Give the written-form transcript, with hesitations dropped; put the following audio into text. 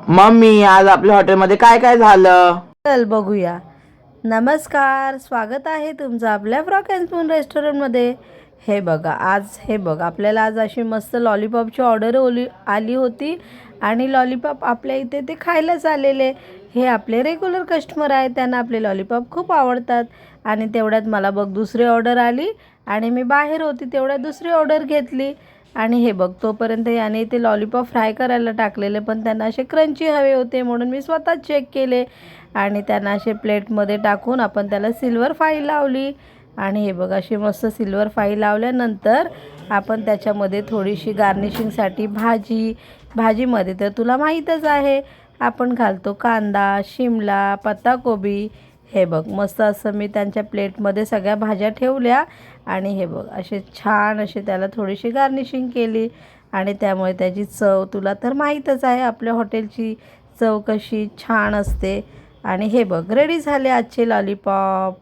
Mummy, आज आपल्या हॉटेलमध्ये काय काय झालं? चल बघूया. नमस्कार, स्वागत आहे तुमचं आपल्या फ्रॉक अँड स्पून रेस्टॉरंटमध्ये. हे बघा, आपल्याला आज अशी मस्त लॉलीपॉपची ऑर्डर आली होती आणि लॉलीपॉप आपल्या इथे ते खायलाच आलेले. हे आपले रेग्युलर कस्टमर आहेत, त्यांना आपले लॉलीपॉप खूप आवडतात. आणि तेवढ्यात मला बघ दुसरी ऑर्डर आली आणि मी बाहेर होती, तेवढ्यात दुसरी ऑर्डर घेतली. आणि हे बघ, तोपर्यंत याने ते लॉलीपॉप फ्राय करायला टाकलेले, पण त्यांना असे क्रंची हवे होते म्हणून मी स्वतः चेक केले आणि त्यांना असे प्लेटमध्ये टाकून आपण त्याला सिल्वर फाईल लावली. आणि हे बघ, अशी मस्त सिल्वर फाईल लावल्यानंतर आपण त्याच्यामध्ये थोडीशी गार्निशिंगसाठी भाजीमध्ये तर तुला माहीतच आहे आपण घालतो कांदा, शिमला, पत्ताकोबी. हे बघ, मस्त असं मी त्यांच्या प्लेटमध्ये सगळ्या भाज्या ठेवल्या आणि हे बघ असे छान असे त्याला थोडीशी गार्निशिंग केली. आणि त्यामुळे त्याची चव तुला तर माहीतच आहे, आपल्या हॉटेलची चव कशी छान असते. आणि हे बघ, रेडी झाले आजचे लॉलीपॉप.